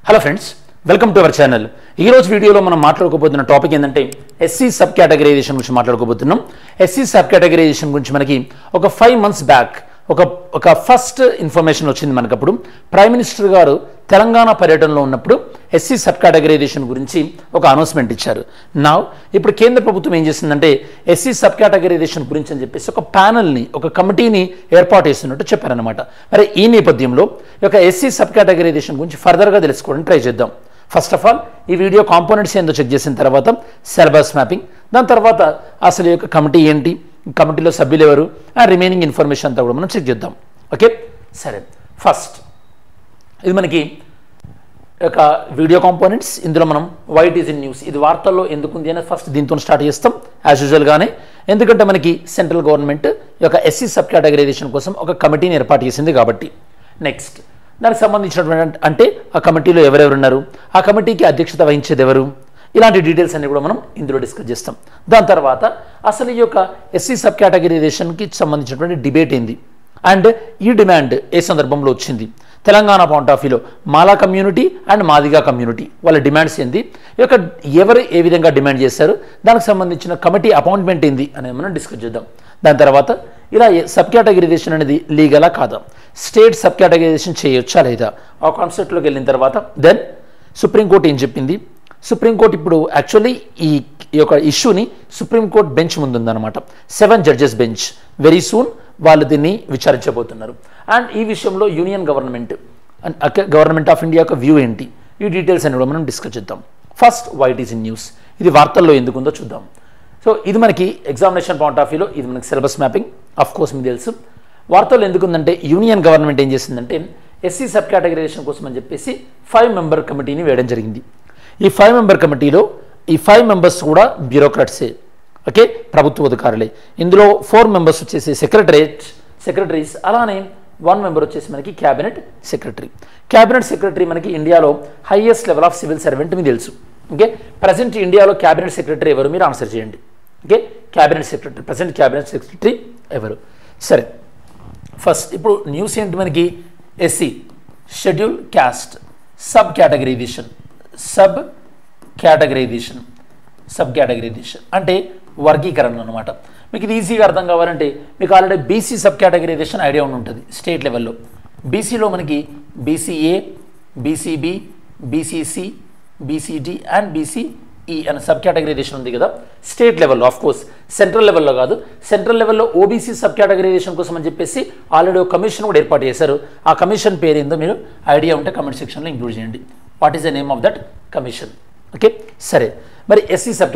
Hello friends, welcome to our channel. ఈ రోజు వీడియోలో మనం మాట్లాడుకోబోతున్న టాపిక్ ఏంటంటే ఎస్సీ సబ్ కేటగరైజేషన్ గురించి మాట్లాడుకోబోతున్నాం. ఎస్సీ సబ్ కేటగరైజేషన్ గురించి మనకి ఒక 5 months బ్యాక్ ఒక ఫస్ట్ ఇన్ఫర్మేషన్ వచ్చింది. మనకప్పుడు ప్రైమ్ మినిస్టర్ గారు తెలంగాణ పర్యటనలో ఉన్నప్పుడు ఎస్సీ సబ్ కేటగరైజేషన్ గురించి ఒక అనౌన్స్మెంట్ ఇచ్చారు. ఇప్పుడు కేంద్ర ప్రభుత్వం ఏం చేసిందంటే ఎస్సీ సబ్ కేటగరైజేషన్ గురించి అని చెప్పేసి ఒక ప్యానల్ని, ఒక కమిటీని ఏర్పాటు చేస్తున్నట్టు చెప్పారనమాట. మరి ఈ నేపథ్యంలో ఈ యొక్క ఎస్సీ సబ్ కేటగరైజేషన్ గురించి ఫర్దర్గా తెలుసుకోవడానికి ట్రై చేద్దాం. ఫస్ట్ ఆఫ్ ఆల్ ఈ వీడియో కాంపోనెంట్స్ ఏందో చెక్ చేసిన తర్వాత సిలబస్ మ్యాపింగ్, దాని తర్వాత అసలు ఈ యొక్క కమిటీ ఏంటి, కమిటీలో సభ్యులు ఎవరు, ఆ రిమైనింగ్ ఇన్ఫర్మేషన్ అంతా కూడా మనం చెక్ చేద్దాం. ఓకే, సరే. ఫస్ట్ ఇది మనకి ఒక వీడియో కాంపోనెంట్స్. ఇందులో మనం వైట్ ఈజ్ ఇన్ న్యూస్, ఇది వార్తల్లో ఎందుకుంది అనేది ఫస్ట్ దీంతో స్టార్ట్ చేస్తాం యాజ్ యూజువల్గానే. ఎందుకంటే మనకి సెంట్రల్ గవర్నమెంట్ ఈ యొక్క ఎస్సీ సబ్ కేటగరైజేషన్ కోసం ఒక కమిటీని ఏర్పాటు చేసింది కాబట్టి. నెక్స్ట్ దానికి సంబంధించినటువంటి అంటే ఆ కమిటీలో ఎవరెవరు ఉన్నారు, ఆ కమిటీకి అధ్యక్షత వహించేది ఎవరు, ఇలాంటి డీటెయిల్స్ అన్ని కూడా మనం ఇందులో డిస్కస్ చేస్తాం. దాని తర్వాత అసలు ఈ యొక్క ఎస్సీ సబ్ కేటగరైజేషన్కి సంబంధించినటువంటి డిబేట్ ఏంది అండ్ ఈ డిమాండ్ ఏ సందర్భంలో వచ్చింది, తెలంగాణ పాయింట్ ఆఫ్ వ్యూలో మాలా కమ్యూనిటీ అండ్ మాదిగా కమ్యూనిటీ వాళ్ళ డిమాండ్స్ ఏంది, ఈ యొక్క ఎవరు ఏ విధంగా డిమాండ్ చేశారు, దానికి సంబంధించిన కమిటీ అపాయింట్మెంట్ ఏంది అనేది మనం డిస్కస్ చేద్దాం. దాని తర్వాత ఇలా సబ్ కేటగరైజేషన్ అనేది లీగలా కాదా, స్టేట్ సబ్ కేటగరైజేషన్ చేయొచ్చా లేదా, ఆ కాన్సెప్ట్లోకి వెళ్ళిన తర్వాత దెన్ సుప్రీంకోర్టు ఏం చెప్పింది. సుప్రీంకోర్టు ఇప్పుడు యాక్చువల్లీ ఈ యొక్క ఇష్యూని సుప్రీంకోర్టు బెంచ్ ముందుందన్నమాట. 7 judges బెంచ్. వెరీ సూన్ వాళ్ళు దీన్ని విచారించబోతున్నారు. అండ్ ఈ విషయంలో యూనియన్ గవర్నమెంట్ ఆఫ్ ఇండియా యొక్క వ్యూ ఏంటి, ఈ డీటెయిల్స్ అని కూడా మనం డిస్కస్ చేద్దాం. First what is in news, ఇది వార్తల్లో ఎందుకుందో చూద్దాం. సో ఇది మనకి ఎగ్జామినేషన్ పాయింట్ ఆఫ్ వ్యూలో ఇది మనకి సిలబస్ మ్యాపింగ్. ఆఫ్ కోర్స్ మీకు తెలుసు వార్తల్లో ఎందుకుందంటే యూనియన్ గవర్నమెంట్ ఏం చేసిందంటే ఎస్సీ సబ్ కేటగరైజేషన్ కోసం అని చెప్పేసి 5 member కమిటీని వేయడం జరిగింది. ఈ 5 member కమిటీలో ఈ 5 members కూడా బ్యూరోక్రాట్సే, ఓకే, ప్రభుత్వ అధికారులే. ఇందులో 4 members వచ్చేసి సెక్రటరీస్, అలానే 1 member వచ్చేసి మనకి క్యాబినెట్ సెక్రటరీ. క్యాబినెట్ సెక్రటరీ మనకి ఇండియాలో highest level of civil servant మీకు తెలుసు. ఓకే, ప్రజెంట్ ఇండియాలో క్యాబినెట్ సెక్రటరీ ఎవరు మీరు ఆన్సర్ చేయండి. Okay, cabinet secretary, present cabinet secretary ఎవరు. సరే, ఫస్ట్ ఇప్పుడు న్యూస్ ఏంటి మనకి, SC schedule caste sub categorization అంటే వర్గీకరణ అనమాట. మీకు ఇది ఈజీగా అర్థం కావాలంటే మీకు already BC sub categorization idea ఉంటుంది స్టేట్ లెవెల్లో. బీసీలో మనకి BCA, BCB, BCC, BCD and BCE అనే సబ్ కేటగరైజేషన్ ఉంది కదా స్టేట్ లెవెల్లో. ఆఫ్ కోర్స్ సెంట్రల్ లెవెల్లో కాదు, సెంట్రల్ లెవెల్లో ఓబీసీ సబ్ కేటగరైజేషన్ కోసం అని చెప్పేసి ఆల్రెడీ ఒక కమిషన్ కూడా ఏర్పాటు చేశారు. ఆ కమిషన్ పేరు ఏందో మీరు ఐడియా ఉంటే కమెంట్ సెక్షన్లో ఇంక్లూడ్ చేయండి. What is the name of that commission. Okay, సరే. మరి ఎస్సీ సబ్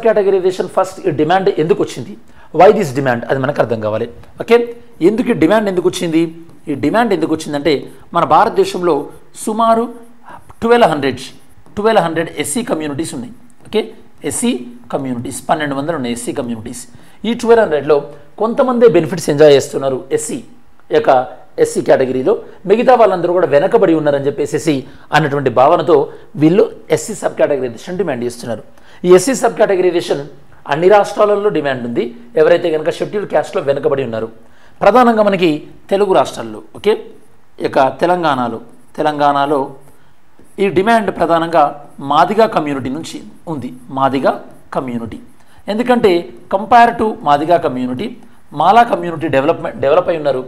కేటగరైజేషన్ ఫస్ట్ ఈ డిమాండ్ ఎందుకు వచ్చింది, వై దిస్ డిమాండ్, అది మనకు అర్థం కావాలి. ఓకే, ఎందుకు ఈ డిమాండ్ ఎందుకు వచ్చింది, ఈ డిమాండ్ ఎందుకు వచ్చిందంటే మన భారతదేశంలో సుమారు 1200 ఎస్సీ కమ్యూనిటీస్ ఉన్నాయి. ఓకే, ఎస్సీ కమ్యూనిటీస్ 1200 ఉన్నాయి ఎస్సీ కమ్యూనిటీస్. ఈ 1200లో కొంతమంది బెనిఫిట్స్ ఎంజాయ్ చేస్తున్నారు ఎస్సీ కేటగిరీలో, మిగతా వాళ్ళందరూ కూడా వెనకబడి ఉన్నారని చెప్పేసి అన్నటువంటి భావనతో వీళ్ళు ఎస్సీ సబ్ కేటగరైజేషన్ డిమాండ్ చేస్తున్నారు. ఈ ఎస్సీ సబ్ కేటగరైజేషన్ అన్ని రాష్ట్రాలలో డిమాండ్ ఉంది. ఎవరైతే కనుక షెడ్యూల్ క్యాస్ట్లో వెనకబడి ఉన్నారు, ప్రధానంగా మనకి తెలుగు రాష్ట్రాల్లో, ఓకే, తెలంగాణలో ఈ డిమాండ్ ప్రధానంగా మాదిగా కమ్యూనిటీ నుంచి ఉంది. మాదిగా కమ్యూనిటీ ఎందుకంటే compare to Madiga community, Mala community develop అయి ఉన్నారు,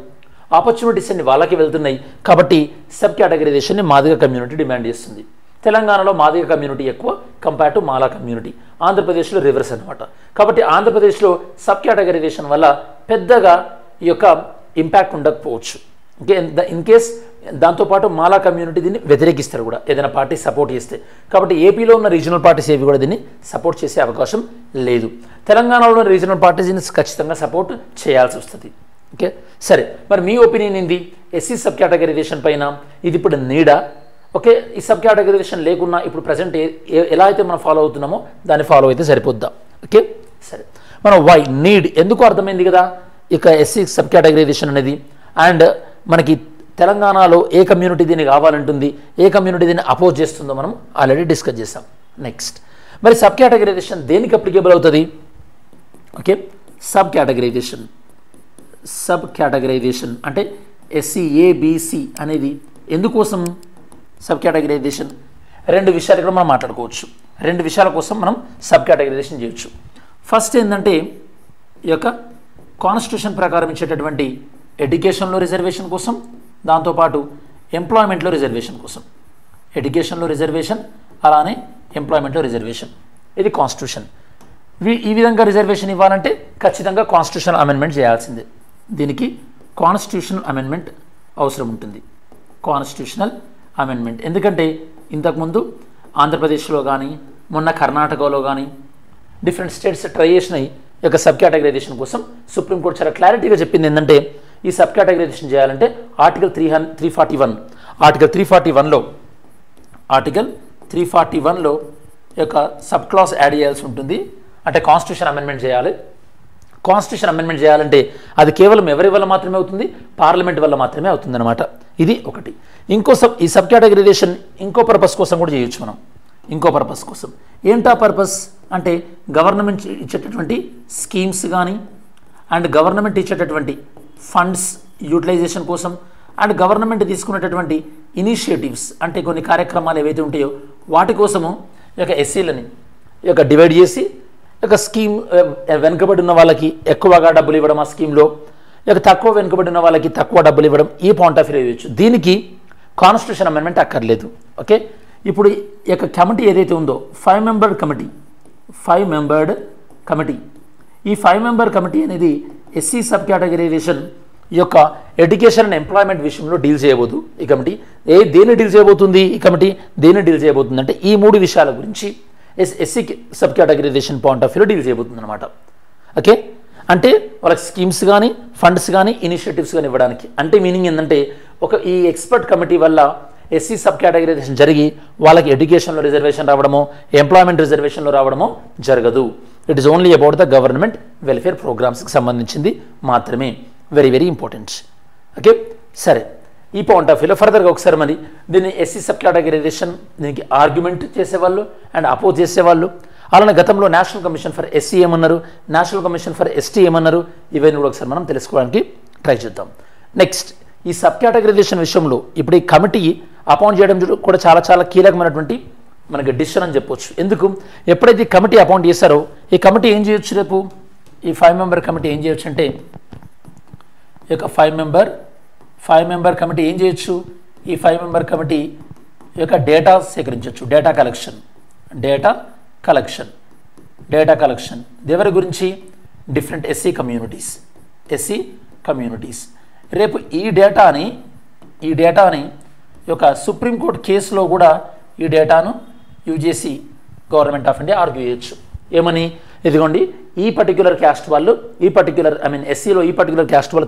ఆపర్చునిటీస్ అన్ని వాళ్ళకి వెళ్తున్నాయి. కాబట్టి సబ్ కేటగరైజేషన్ని మాదిగా కమ్యూనిటీ డిమాండ్ చేస్తుంది. తెలంగాణలో మాదిగా కమ్యూనిటీ ఎక్కువ కంపేర్ టు మాలా కమ్యూనిటీ, ఆంధ్రప్రదేశ్లో రివర్స్ అనమాట. కాబట్టి ఆంధ్రప్రదేశ్లో సబ్ కేటగరైజేషన్ వల్ల పెద్దగా ఈ యొక్క ఇంపాక్ట్ ఉండకపోవచ్చు. ఓకే, ఇన్ కేస్ దాంతోపాటు మాలా కమ్యూనిటీ దీన్ని వ్యతిరేకిస్తారు కూడా ఏదైనా పార్టీ సపోర్ట్ చేస్తే. కాబట్టి ఏపీలో ఉన్న రీజనల్ పార్టీస్ ఏవి కూడా దీన్ని సపోర్ట్ చేసే అవకాశం లేదు. తెలంగాణలో ఉన్న రీజనల్ పార్టీస్ దీన్ని ఖచ్చితంగా సపోర్ట్ చేయాల్సి వస్తుంది. ఓకే, సరే. మరి మీ ఒపీనియన్ ఏంది ఎస్సీ సబ్ కేటగరైజేషన్ పైన, ఇది ఇప్పుడు నీడా, ఓకే, ఈ సబ్ కేటగరైజేషన్ లేకున్నా ఇప్పుడు ప్రజెంట్ ఎలా అయితే మనం ఫాలో అవుతున్నామో దాన్ని ఫాలో అయితే సరిపోద్దాం. ఓకే, సరే. మనం వై నీడ్ ఎందుకు అర్థమైంది కదా ఇక ఎస్సీ సబ్ కేటగరైజేషన్ అనేది. అండ్ మనకి తెలంగాణలో ఏ కమ్యూనిటీ దీన్ని కావాలంటుంది, ఏ కమ్యూనిటీ దీన్ని అపోజ్ చేస్తుందో మనం ఆల్రెడీ డిస్కస్ చేసాం. నెక్స్ట్ మరి సబ్ కేటగరైజేషన్ దేనికి అప్లికేబుల్ అవుతుంది. ఓకే, సబ్ కేటగరైజేషన్ అంటే ఎస్సీ ఏబిసి అనేది ఎందుకోసం, సబ్ కేటగిరైజేషన్ రెండు విషయాలు కూడా మనం మాట్లాడుకోవచ్చు. రెండు విషయాల కోసం మనం సబ్ కేటగిరైజేషన్ చేయొచ్చు. ఫస్ట్ ఏంటంటే ఈ యొక్క కాన్స్టిట్యూషన్ ప్రకారం ఇచ్చేటటువంటి ఎడ్యుకేషన్లో రిజర్వేషన్ కోసం, దాంతోపాటు ఎంప్లాయ్మెంట్లో రిజర్వేషన్ కోసం. ఎడ్యుకేషన్లో రిజర్వేషన్, అలానే ఎంప్లాయ్మెంట్లో రిజర్వేషన్. ఇది కాన్స్టిట్యూషన్. ఈ విధంగా రిజర్వేషన్ ఇవ్వాలంటే ఖచ్చితంగా కాన్స్టిట్యూషనల్ అమెండ్మెంట్ చేయాల్సిందే. దీనికి కాన్స్టిట్యూషనల్ అమెండ్మెంట్ అవసరం ఉంటుంది. కాన్స్టిట్యూషనల్ అమెండ్మెంట్ ఎందుకంటే ఇంతకుముందు ఆంధ్రప్రదేశ్లో కానీ మొన్న కర్ణాటకలో కానీ డిఫరెంట్ స్టేట్స్ ట్రై చేసినాయి ఈ యొక్క సబ్ కేటగరైజేషన్ కోసం. సుప్రీంకోర్టు చాలా క్లారిటీగా చెప్పింది ఏంటంటే ఈ సబ్ కేటగరైజేషన్ చేయాలంటే ఆర్టికల్ 341లో ఈ యొక్క సబ్ క్లాస్ యాడ్ చేయాల్సి ఉంటుంది. అంటే కాన్స్టిట్యూషన్ అమెండ్మెంట్ చేయాలి. కాన్స్టిట్యూషన్ అమెండ్మెంట్ చేయాలంటే అది కేవలం ఎవరి వల్ల మాత్రమే అవుతుంది? పార్లమెంట్ వల్ల మాత్రమే అవుతుంది అనమాట. ఇది ఒకటి. ఈ సబ్ కేటగరైజేషన్ ఇంకో పర్పస్ కోసం కూడా చేయొచ్చు మనం. ఇంకో పర్పస్ కోసం ఏంటా పర్పస్ అంటే గవర్నమెంట్ ఇచ్చేటటువంటి స్కీమ్స్ కానీ అండ్ గవర్నమెంట్ ఇచ్చేటటువంటి ఫండ్స్ యూటిలైజేషన్ కోసం అండ్ గవర్నమెంట్ తీసుకునేటటువంటి ఇనిషియేటివ్స్ అంటే కొన్ని కార్యక్రమాలు ఏవైతే ఉంటాయో వాటి కోసము ఈ యొక్క ఎస్సీలని ఈ యొక్క డివైడ్ చేసి ఒక స్కీమ్ వెనుకబడి ఉన్న వాళ్ళకి ఎక్కువగా డబ్బులు ఇవ్వడం, ఆ స్కీమ్లో ఇక తక్కువ వెనుకబడి ఉన్న వాళ్ళకి తక్కువ డబ్బులు ఇవ్వడం, ఈ పాయింట్ ఆఫ్ వ్యూ ఇవ్వచ్చు. దీనికి కాన్స్టిట్యూషన్ అమెండ్మెంట్ అక్కర్లేదు. ఓకే, ఇప్పుడు ఈ యొక్క కమిటీ ఏదైతే ఉందో 5 మెంబర్డ్ కమిటీ ఈ 5 మెంబర్ కమిటీ అనేది ఎస్సీ సబ్ కేటగరైజేషన్ ఈ యొక్క ఎడ్యుకేషన్ అండ్ ఎంప్లాయ్మెంట్ విషయంలో డీల్ చేయబోదు. ఈ కమిటీ దేన్ని డీల్ చేయబోతుంది? ఈ కమిటీ దేన్ని డీల్ చేయబోతుంది అంటే ఈ 3 విషయాల గురించి SC sub categorisation point of వ్యూలో డీల్ చేయబోతుంది అనమాట. ఓకే, అంటే వాళ్ళకి స్కీమ్స్ కానీ ఫండ్స్ కానీ ఇనిషియేటివ్స్ కానీ ఇవ్వడానికి. అంటే మీనింగ్ ఏంటంటే ఈ ఎక్స్పర్ట్ కమిటీ వల్ల ఎస్సీ సబ్ కేటగరైజేషన్ జరిగి వాళ్ళకి ఎడ్యుకేషన్లో రిజర్వేషన్ రావడమో ఎంప్లాయ్మెంట్ రిజర్వేషన్లో రావడమో జరగదు. It is only about the government welfare ప్రోగ్రామ్స్కి సంబంధించింది మాత్రమే. Very very important. ఓకే, సరే, ఈ పాయింట్ ఆఫ్ వ్యూలో ఫర్దర్గా ఒకసారి మరి దీన్ని ఎస్సీ సబ్ కేటగరైజేషన్ దీనికి ఆర్గ్యుమెంట్ చేసేవాళ్ళు అండ్ అపోజ్ చేసేవాళ్ళు, అలానే గతంలో నేషనల్ కమిషన్ ఫర్ ఎస్సీ ఏమన్నారు, నేషనల్ కమిషన్ ఫర్ ఎస్టీ ఏమన్నారు, ఇవన్నీ కూడా ఒకసారి మనం తెలుసుకోవడానికి ట్రై చేద్దాం. నెక్స్ట్, ఈ సబ్ కేటగరైజేషన్ విషయంలో ఇప్పుడు ఈ కమిటీ అపాయింట్ చేయడం కూడా చాలా చాలా కీలకమైనటువంటి మనకి డిసిషన్ అని చెప్పొచ్చు. ఎందుకు? ఎప్పుడైతే ఈ కమిటీ అపాయింట్ చేశారో ఈ కమిటీ ఏం చేయొచ్చు? రేపు ఈ 5 మెంబర్ కమిటీ ఏం చేయొచ్చు అంటే ఈ యొక్క 5 మెంబర్ కమిటీ ఏం చేయొచ్చు? ఈ 5 మెంబర్ కమిటీ యొక్క డేటా సేకరించవచ్చు. డేటా కలెక్షన్ ఎవరి గురించి? Different SC communities. రేపు ఈ డేటాని యొక్క సుప్రీంకోర్టు కేసులో కూడా ఈ డేటాను యూజ్ చేసి గవర్నమెంట్ ఆఫ్ ఇండియా ఆర్గ్యూ చేయొచ్చు. ఏమని? ఇదిగోండి, ఈ పర్టిక్యులర్ క్యాస్ట్ వాళ్ళు ఎస్సీలో ఈ పర్టిక్యులర్ క్యాస్ట్ వాళ్ళు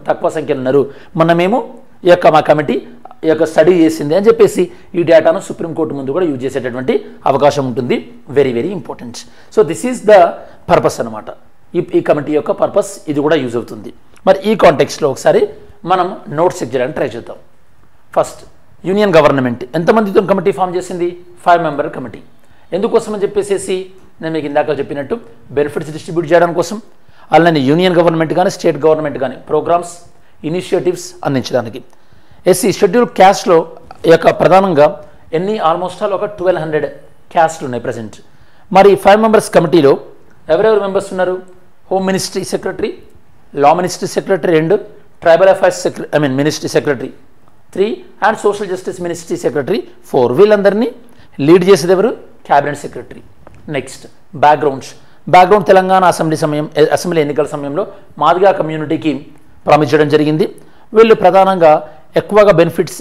తక్కువ సంఖ్యలో ఉన్నారు, మొన్నమేమో ఈ యొక్క మా కమిటీ ఈ యొక్క స్టడీ చేసింది అని చెప్పేసి ఈ డేటాను సుప్రీంకోర్టు ముందు కూడా యూజ్ చేసేటటువంటి అవకాశం ఉంటుంది. Very very important. So this is the purpose అనమాట. ఈ కమిటీ యొక్క పర్పస్ ఇది కూడా యూజ్ అవుతుంది. మరి ఈ కాంటెక్స్లో ఒకసారి మనం నోట్స్ చెక్ చేయడానికి ట్రై చేద్దాం. ఫస్ట్, యూనియన్ గవర్నమెంట్ ఎంతమందితో కమిటీ ఫామ్ చేసింది? 5 మెంబర్ కమిటీ. ఎందుకోసం అని చెప్పేసి నేను మీకు ఇందాక చెప్పినట్టు బెనిఫిట్స్ డిస్ట్రిబ్యూట్ చేయడం కోసం, అలానే యూనియన్ గవర్నమెంట్ కానీ స్టేట్ గవర్నమెంట్ కానీ ప్రోగ్రామ్స్ ఇనిషియేటివ్స్ అందించడానికి. ఎస్సీ షెడ్యూల్ క్యాస్ట్లో యొక్క ప్రధానంగా ఆల్మోస్ట్ ఆల్ ఒక 1200 క్యాస్ట్లు ఉన్నాయి ప్రజెంట్. మరి 5 మెంబర్స్ కమిటీలో ఎవరెవరు మెంబర్స్ ఉన్నారు? Home ministry secretary, law ministry secretary 2, tribal affairs ministry secretary 3 and social justice ministry secretary 4. వీళ్ళందరినీ లీడ్ చేసేది ఎవరు? Cabinet secretary. Next, background Telangana assembly ఎన్నికల సమయంలో మాదిగా కమ్యూనిటీకి ప్రామిస్ చేయడం జరిగింది. వీళ్ళు ప్రధానంగా ఎక్కువగా బెనిఫిట్స్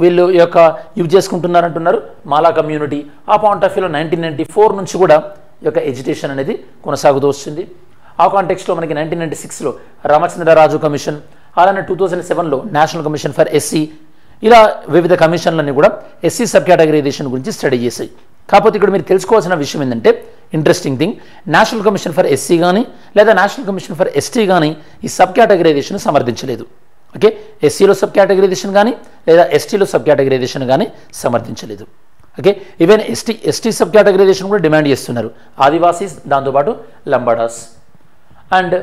వీళ్ళు యొక్క యూజ్ చేసుకుంటున్నారంటున్నారు? మాలా కమ్యూనిటీ. ఆ పాయింట్ ఆఫ్ వ్యూలో 1994 నుంచి కూడా ఈ యొక్క ఎడ్యుకేషన్ అనేది కొనసాగుతూ వస్తుంది. ఆ కాంటెక్స్లో మనకి 1996లో రామచంద్రరాజు కమిషన్, అలానే 2007లో నేషనల్ కమిషన్ ఫర్ ఎస్సీ, ఇలా వివిధ కమిషన్లన్నీ కూడా ఎస్సీ సబ్ కేటగరైజేషన్ గురించి స్టడీ చేశాయి. కాకపోతే ఇక్కడ మీరు తెలుసుకోవాల్సిన విషయం ఏంటంటే interesting thing, national commission for SC కానీ లేదా నేషనల్ కమిషన్ ఫర్ ఎస్టీ కానీ ఈ సబ్ కేటగరైజేషన్ సమర్థించలేదు. ఓకే, ఎస్సీలో సబ్ కేటగరైజేషన్ కానీ లేదా ఎస్టీలో సబ్ కేటగరైజేషన్ కానీ సమర్థించలేదు. Okay, even ST sub categorisation కూడా డిమాండ్ చేస్తున్నారు, ఆదివాసీస్, దాంతోపాటు లంబాడాస్. అండ్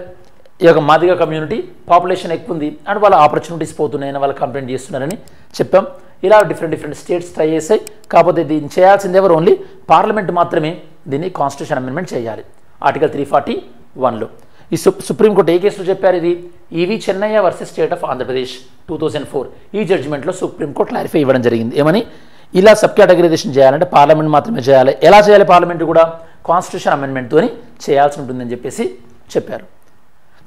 ఈ యొక్క మాదిగ కమ్యూనిటీ పాపులేషన్ ఎక్కువ ఉంది అండ్ వాళ్ళ ఆపర్చునిటీస్ పోతున్నాయని వాళ్ళు కంప్లైంట్ చేస్తున్నారని చెప్పాం. ఇలా డిఫరెంట్ స్టేట్స్ ట్రై చేసాయి. కాకపోతే దీన్ని చేయాల్సింది ఎవరు? ఓన్లీ పార్లమెంట్ మాత్రమే దీన్ని కాన్స్టిట్యూషన్ అమెండ్మెంట్ చేయాలి ఆర్టికల్ 341లో. ఈ సుప్రీంకోర్టు ఏ కేసులో చెప్పారు? ఇది E V Chinnaiah versus state of Andhra Pradesh 2004. ఈ జడ్జిమెంట్లో సుప్రీంకోర్టు క్లారిఫై ఇవ్వడం జరిగింది. ఏమని? ఇలా సబ్ కేటగరైజేషన్ చేయాలంటే పార్లమెంట్ మాత్రమే చేయాలి. ఎలా చేయాలి? పార్లమెంట్ కూడా కాన్స్టిట్యూషన్ అమెండ్మెంట్తో చేయాల్సి ఉంటుందని చెప్పేసి చెప్పారు.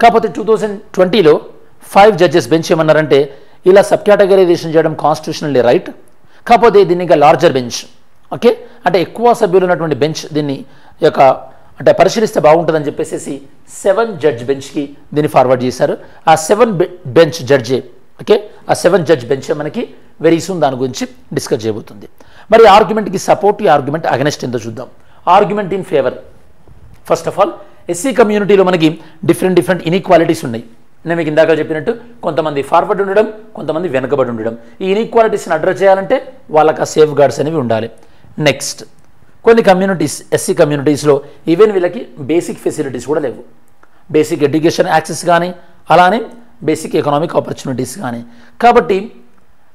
కాకపోతే 2020లో 5 జడ్జెస్ బెంచ్ ఏమన్నారంటే ఇలా సబ్ కేటగరైజేషన్ చేయడం కాన్స్టిట్యూషనల్లీ రైట్, కాకపోతే దీన్ని ఇంకా లార్జర్ బెంచ్, ఓకే, అంటే ఎక్కువ సభ్యులు ఉన్నటువంటి బెంచ్ దీన్ని యొక్క అంటే పరిశీలిస్తే బాగుంటుందని చెప్పేసి 7 జడ్జ్ బెంచ్కి దీన్ని ఫార్వర్డ్ చేశారు. ఆ 7 బెంచ్ జడ్జే, ఓకే, ఆ 7 జడ్జ్ బెంచ్ మనకి వెరీ సూన్ దాని గురించి డిస్కస్ చేయబోతుంది. మరి ఆర్గ్యుమెంట్కి సపోర్ట్, ఈ ఆర్గ్యుమెంట్ అగెనెస్ట్ ఎంతో చూద్దాం. Argument in favour. First of all SC కమ్యూనిటీలో మనకి డిఫరెంట్ ఇన్ఈక్వాలిటీస్ ఉన్నాయి. నేను మీకు ఇందాక చెప్పినట్టు కొంతమంది ఫార్వర్డ్ ఉండడం, కొంతమంది వెనుకబడి ఉండడం. ఈ ఇన్ఈక్వాలిటీస్ని అడ్రస్ చేయాలంటే వాళ్ళకి ఆ సేఫ్ గార్డ్స్ అనేవి ఉండాలి. నెక్స్ట్, కొన్ని కమ్యూనిటీస్ ఎస్సీ కమ్యూనిటీస్లో ఈవెన్ వీళ్ళకి బేసిక్ ఫెసిలిటీస్ కూడా లేవు. బేసిక్ ఎడ్యుకేషన్ యాక్సెస్ కానీ అలానే బేసిక్ ఎకనామిక్ ఆపర్చునిటీస్ కానీ. కాబట్టి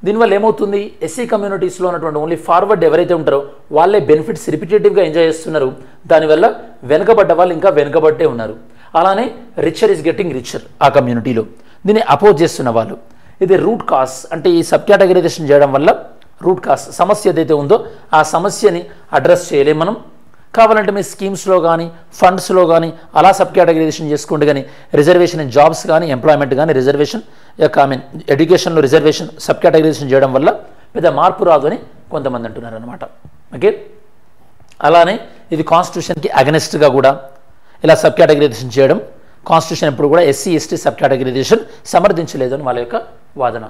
దీనివల్ల ఏమవుతుంది? ఎస్సీ కమ్యూనిటీస్లో ఉన్నటువంటి ఓన్లీ ఫార్వర్డ్ ఎవరైతే ఉంటారో వాళ్ళే బెనిఫిట్స్ రిపిటేటివ్గా ఎంజాయ్ చేస్తున్నారు. దానివల్ల వెనుకబడ్డ వాళ్ళు ఇంకా వెనుకబట్టే ఉన్నారు. అలానే రిచర్ ఈజ్ గెట్టింగ్ రిచర్ ఆ కమ్యూనిటీలో. దీన్ని అపోజ్ చేస్తున్న వాళ్ళు. ఇది రూట్ కాస్, అంటే ఈ సబ్ కేటగరైజేషన్ చేయడం వల్ల రూట్ కాస్ సమస్య ఏదైతే ఉందో ఆ సమస్యని అడ్రస్ చేయలేం మనం. కావాలంటే మీ స్కీమ్స్లో కానీ ఫండ్స్లో కానీ అలా సబ్ కేటగరైజేషన్ చేసుకోండి, కానీ రిజర్వేషన్ ఇన్ జాబ్స్ కానీ ఎంప్లాయ్మెంట్ కానీ రిజర్వేషన్ యొక్క ఎడ్యుకేషన్లో రిజర్వేషన్ సబ్ కేటగరైజేషన్ చేయడం వల్ల పెద్ద మార్పు రాదు అని కొంతమంది అంటున్నారు అనమాట. ఓకే, అలానే ఇది కాన్స్టిట్యూషన్కి అగెనెస్ట్గా కూడా ఇలా సబ్ కేటగరైజేషన్ చేయడం. కాన్స్టిట్యూషన్ ఎప్పుడు కూడా ఎస్సీ ఎస్టీ సబ్ కేటగరైజేషన్ సమర్థించలేదు అని వాళ్ళ యొక్క వాదన.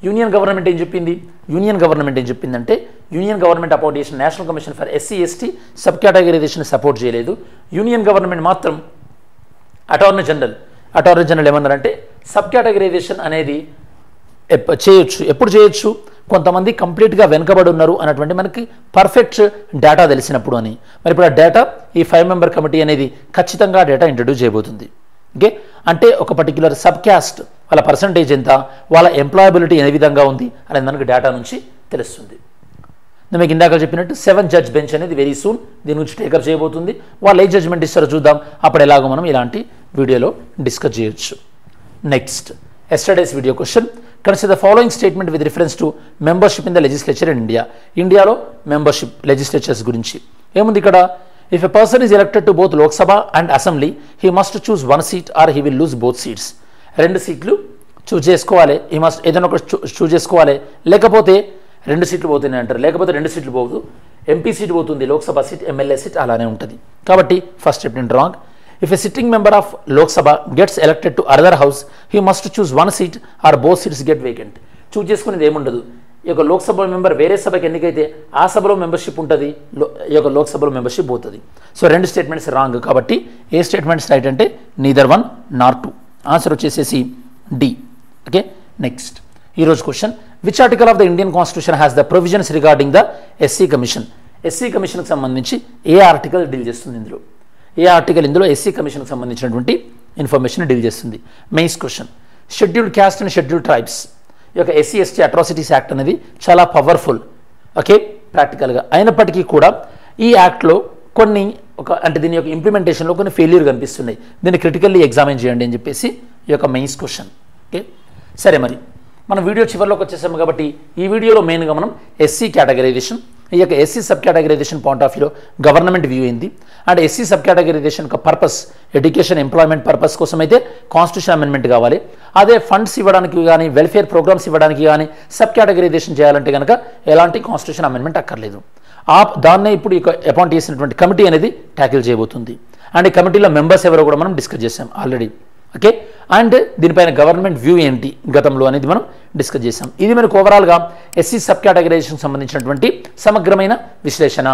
యూనియన్ గవర్నమెంట్ ఏం చెప్పింది? యూనియన్ గవర్నమెంట్ ఏం చెప్పిందంటే యూనియన్ గవర్నమెంట్ అపాయింట్ చేసిన national commission for SC ST sub categorisation support చేయలేదు. యూనియన్ గవర్నమెంట్ మాత్రం అటార్నీ జనరల్ ఏమన్నారంటే సబ్ కేటగరైజేషన్ అనేది చేయొచ్చు. ఎప్పుడు చేయొచ్చు? కొంతమంది కంప్లీట్గా వెనుకబడి ఉన్నారు అన్నటువంటి మనకి పర్ఫెక్ట్ డేటా తెలిసినప్పుడు అని. మరి ఇప్పుడు ఆ డేటా ఈ 5 మెంబర్ కమిటీ అనేది ఖచ్చితంగా డేటా ఇంట్రడ్యూస్ చేయబోతుంది. ఓకే, అంటే ఒక పర్టిక్యులర్ సబ్ క్యాస్ట్ వాళ్ళ పర్సంటేజ్ ఎంత, వాళ్ళ ఎంప్లాయబిలిటీ ఏ విధంగా ఉంది అనేది మనకు డేటా నుంచి తెలుస్తుంది. నేను మీకు ఇందాక చెప్పినట్టు 7 జడ్జ్ బెంచ్ అనేది వెరీ సూన్ దీని గురించి టేకప్ చేయబోతుంది. వాళ్ళు ఏ జడ్జ్మెంట్ ఇస్తారో చూద్దాం. అప్పుడు ఎలాగో మనం ఇలాంటి వీడియోలో డిస్కస్ చేయొచ్చు. Next, yesterday's video question. Consider the following statement with reference to membership in the legislature in India. ఇండియాలో మెంబర్షిప్ లెజిస్లేచర్స్ గురించి ఏముంది ఇక్కడ? If a person is elected to both Lok Sabha and assembly he must choose 1 seat or he will lose both seats. 2 సీట్లు choose చేసుకోవాలి. He must ఏదైనా ఒక choose చేసుకోవాలి, లేకపోతే 2 సీట్లు పోతున్నాయి అంటారు, లేకపోతే 2 సీట్లు పోదు. ఎంపీ సీట్ పోతుంది, లోక్సభ సీట్, ఎమ్మెల్యే సీట్ అలానే ఉంటుంది. కాబట్టి first statement wrong. If a sitting member of Lok Sabha gets elected to another house, he must choose 1 seat or both seats get vacant. Choose చేసుకునేది ఏముండదు. ఈ యొక్క లోక్సభ మెంబర్ వేరే సభకి ఎన్నికైతే ఆ సభలో మెంబర్షిప్ ఉంటుంది, ఈ యొక్క లోక్సభలో మెంబర్షిప్ పోతుంది. So 2 statements wrong. కాబట్టి ఏ స్టేట్మెంట్స్ రైట్ అంటే neither 1 nor 2. ఆన్సర్ వచ్చేసేసి డి. ఓకే, నెక్స్ట్ ఈరోజు question. Which article of the Indian constitution has the provisions regarding the SC commission. SC కమిషన్కి సంబంధించి ఏ ఆర్టికల్ డీల్ చేస్తుంది? ఏ ఆర్టికల్ ఇందులో ఎస్సీ కమిషన్కి సంబంధించినటువంటి ఇన్ఫర్మేషన్ డీల్ చేస్తుంది? Mains question. Scheduled caste and scheduled tribes ఈ యొక్క ఎస్సీ ఎస్టీ అట్రాసిటీస్ యాక్ట్ అనేది చాలా పవర్ఫుల్, ఓకే, ప్రాక్టికల్గా. అయినప్పటికీ కూడా ఈ యాక్ట్లో కొన్ని అంటే దీని యొక్క ఇంప్లిమెంటేషన్లో కొన్ని ఫెయిల్యూర్ కనిపిస్తున్నాయి. దీన్ని క్రిటికల్లీ ఎగ్జామిన్ చేయండి అని చెప్పేసి ఈ యొక్క మెయిన్స్ క్వశ్చన్. ఓకే, సరే, మరి మనం వీడియో చివరిలోకి వచ్చేసాము కాబట్టి ఈ వీడియోలో మెయిన్గా మనం ఎస్సీ కేటగరైజేషన్, ఈ యొక్క SC sub categorisation point of వ్యూలో గవర్నమెంట్ వ్యూ ఏంది, అండ్ ఎస్సీ సబ్ కేటగరైజేషన్ యొక్క పర్పస్ ఎడ్యుకేషన్ ఎంప్లాయ్మెంట్ పర్పస్ కోసం అయితే కాన్స్టిట్యూషన్ అమెండ్మెంట్ కావాలి. అదే ఫండ్స్ ఇవ్వడానికి కానీ వెల్ఫేర్ ప్రోగ్రామ్స్ ఇవ్వడానికి కానీ సబ్ కేటగరైజేషన్ చేయాలంటే కనుక ఎలాంటి కాన్స్టిట్యూషన్ అమెండ్మెంట్ అక్కర్లేదు. దాన్నే ఇప్పుడు అపాయింట్ చేసినటువంటి కమిటీ అనేది ట్యాకిల్ చేయబోతుంది. అండ్ ఈ కమిటీలో మెంబర్స్ ఎవరో కూడా మనం డిస్కస్ చేసాం ఆల్రెడీ. ఓకే, అండ్ దీనిపైన గవర్నమెంట్ వ్యూ ఏంటి గతంలో అనేది మనం డిస్కస్ చేసాం. ఇది మనకు ఓవరాల్గా ఎస్సీ సబ్ కేటగరైజేషన్కి సంబంధించినటువంటి సమగ్రమైన విశ్లేషణ.